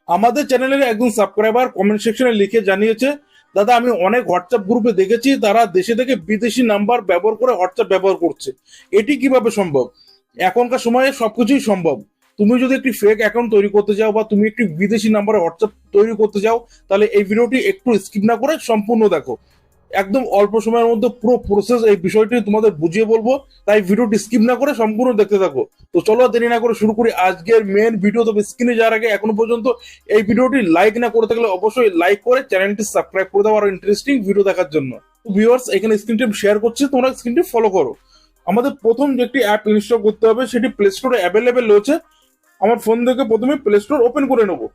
আমাদের চ্যানেলের একজন সাবস্ক্রাইবার কমেন্ট সেকশনে লিখে জানিয়েছে, দাদা আমি অনেক হোয়াটসঅ্যাপ গ্রুপে দেখেছি তারা দেশে থেকে বিদেশি নাম্বার ব্যবহার করে হোয়াটসঅ্যাপ ব্যবহার করছে, এটি কিভাবে সম্ভব? এখনকার সময়ে সবকিছুই সম্ভব। তুমি যদি একটি ফেক অ্যাকাউন্ট তৈরি করতে চাও বা তুমি একটি বিদেশি নাম্বারে হোয়াটসঅ্যাপ তৈরি করতে চাও, তাহলে এই ভিডিওটি একটু স্কিপ না করে সম্পূর্ণ দেখো। একদম অল্প সময়ের মধ্যে পুরো প্রসেস এই বিষয়টি তোমাদের বুঝিয়ে বলবো, তাই ভিডিওটি স্কিপ না করে সম্পূর্ণ দেখতে থাকো। তো চলো দেরি না করে শুরু করি আজকের মেন ভিডিও। তবে স্ক্রিনে যাওয়ার আগে এখনো পর্যন্ত এই ভিডিওটি লাইক না করে থাকলে অবশ্যই লাইক করে চ্যানেলটি সাবস্ক্রাইব করে দাও আরো ইন্টারেস্টিং ভিডিও দেখার জন্য। ভিউয়ার্স, এখানে স্ক্রিনটি শেয়ার করছি, তোমরা স্ক্রিনটি ফলো করো। আমাদের প্রথম যে একটি অ্যাপ ইনস্টল করতে হবে সেটি প্লে স্টোরে অ্যাভেলেবেল রয়েছে। আমার ফোন থেকে প্রথমে প্লে স্টোর ওপেন করে নেবো।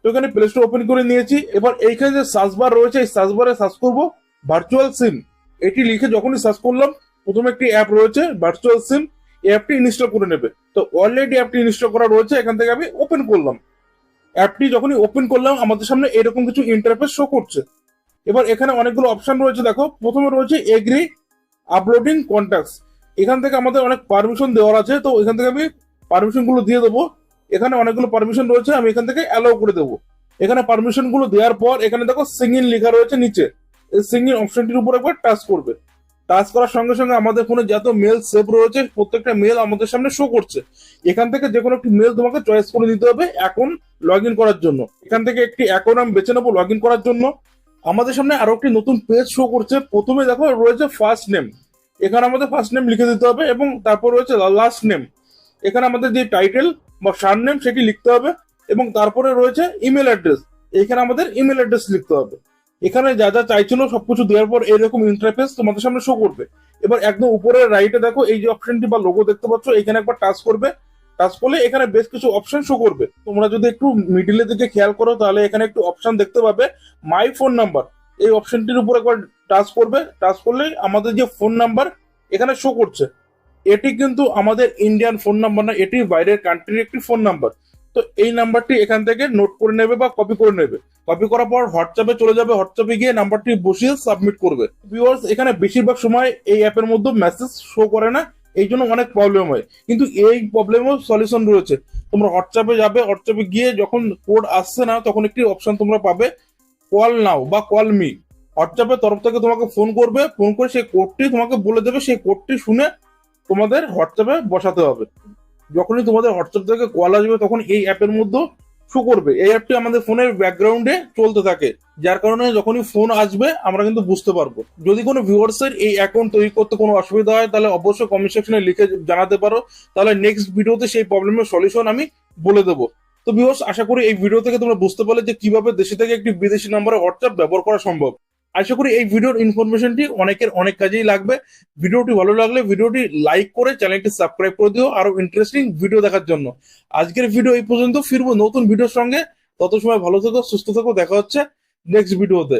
তো এখানে প্লে স্টোর ওপেন করে নিয়েছি। এবার এইখানে যে সার্চ বার রয়েছে এই সার্চ বারে সার্চ করবো ভার্চুয়াল সিম। এটি লিখে যখনই সার্চ করলাম প্রথমে একটি অ্যাপ রয়েছে ভার্চুয়াল সিম, এই অ্যাপটি ইনস্টল করে নেবে। তো অলরেডি অ্যাপটি ইনস্টল করা রয়েছে, এখান থেকে আমি ওপেন করলাম। অ্যাপটি যখনই ওপেন করলাম আমাদের সামনে এরকম কিছু ইন্টারফেস শো করছে। এবার এখানে অনেকগুলো অপশন রয়েছে, দেখো প্রথমে রয়েছে এগ্রি আপলোডিং কন্ট্যাক্টস। এখান থেকে আমাদের অনেক পারমিশন দেওয়ার আছে, তো এখান থেকে আমি পারমিশন গুলো দিয়ে দেবো। এখানে অনেকগুলো পারমিশন রয়েছে, আমি এখান থেকে অ্যালাউ করে দেবো। এখানে পারমিশন গুলো দেওয়ার পর এখানে দেখো সিঙ্গিং লেখা রয়েছে নিচে, এই সিঙ্গিং অপশনটির উপর একবার টাচ করবে। টাচ করার সঙ্গে সঙ্গে আমাদের ফোনে যত মেল সেভ রয়েছে প্রত্যেকটা মেল আমাদের সামনে শো করছে। এখান থেকে যে কোনো একটি মেল তোমাকে চয়েস করে দিতে হবে অ্যাকাউন্ট লগ ইন করার জন্য। এখান থেকে একটি অ্যাকাউন্ট আমি বেছে নেবো লগ ইন করার জন্য। আমাদের সামনে আরো একটি নতুন পেজ শো করছে। প্রথমে দেখো রয়েছে ফার্স্ট নেম, এখানে আমাদের ফার্স্ট নেম লিখে দিতে হবে এবং তারপর রয়েছে লাস্ট নেম। এখানে আমাদের যে টাইটেল বা সার নেম সেটি লিখতে হবে এবং তারপরে রয়েছে ইমেল অ্যাড্রেস, এখানে আমাদের ইমেল অ্যাড্রেস লিখতে হবে। এখানে যা যা চাইছিল সবকিছু দেওয়ার পর এরকম ইন্টারফেস তোমাদের সামনে শো করবে। এবার একদম উপরে রাইটে দেখো এই যে অপশনটি বা লোগো দেখতে পাচ্ছ, এখানে একবার টাচ করবে। টাচ করলে এখানে বেশ কিছু অপশন শো করবে। তোমরা যদি একটু মিডিলের দিকে খেয়াল করো তাহলে এখানে একটু অপশন দেখতে পাবে মাই ফোন নাম্বার। এই অপশনটির উপর একবার টাচ করবে। টাচ করলে আমাদের যে ফোন নাম্বার এখানে শো করছে, এটি কিন্তু আমাদের ইন্ডিয়ান ফোন নাম্বার না, এটি বাইরের কান্ট্রির একটি ফোন নাম্বার। তো এই নাম্বারটি এখান থেকে নোট করে নেবে বা কপি করে নেবে। কপি করার পর হোয়াটসঅ্যাপে চলে যাবে, হোয়াটসঅ্যাপে গিয়ে নাম্বারটি বসিয়ে সাবমিট করবে। ভিউয়ার্স, এখানে বেশিরভাগ সময় এই অ্যাপের মধ্যে মেসেজ শো করে না, এই জন্য অনেক প্রবলেম হয়, কিন্তু এই প্রবলেমও সলিউশন রয়েছে। তোমরা হোয়াটসঅ্যাপে যাবে, হোয়াটসঅ্যাপে গিয়ে যখন কোড আসছে না তখন একটি অপশন তোমরা পাবে কল নাও বা কল মি। হোয়াটসঅ্যাপের তরফ থেকে তোমাকে ফোন করবে, ফোন করে সেই কোডটি তোমাকে বলে দেবে, সেই কোডটি শুনে তোমাদের হোয়াটসঅ্যাপে বসাতে হবে। যখনই তোমাদের হোয়াটসঅ্যাপ থেকে কল আসবে তখন এই অ্যাপের মধ্যে শো করবে। এই অ্যাপটি আমাদের ফোনের ব্যাকগ্রাউন্ডে চলতে থাকে, যার কারণে যখনই ফোন আসবে আমরা কিন্তু বুঝতে পারবো। যদি কোনো ভিউয়ার্সের এই অ্যাকাউন্ট তৈরি করতে কোনো অসুবিধা হয় তাহলে অবশ্যই কমেন্ট সেকশনে লিখে জানাতে পারো, তাহলে নেক্সট ভিডিওতে সেই প্রবলেমের সলিউশন আমি বলে দেবো। তো ভিউয়ার্স, আশা করি এই ভিডিও থেকে তোমরা বুঝতে পারলে যে কিভাবে দেশে থেকে একটি বিদেশি নম্বরে হোয়াটসঅ্যাপ ব্যবহার করা সম্ভব। আশা করি এই ভিডিওর ইনফরমেশনটি অনেকের অনেক কাজেই লাগবে। ভিডিওটি ভালো লাগলে ভিডিওটি লাইক করে চ্যানেলটি সাবস্ক্রাইব করে দিও আরো ইন্টারেস্টিং ভিডিও দেখার জন্য। আজকের ভিডিও এই পর্যন্ত, ফিরবো নতুন ভিডিওর সঙ্গে। তত সময় ভালো থেকো, সুস্থ থেকো, দেখা হচ্ছে নেক্সট ভিডিওতে।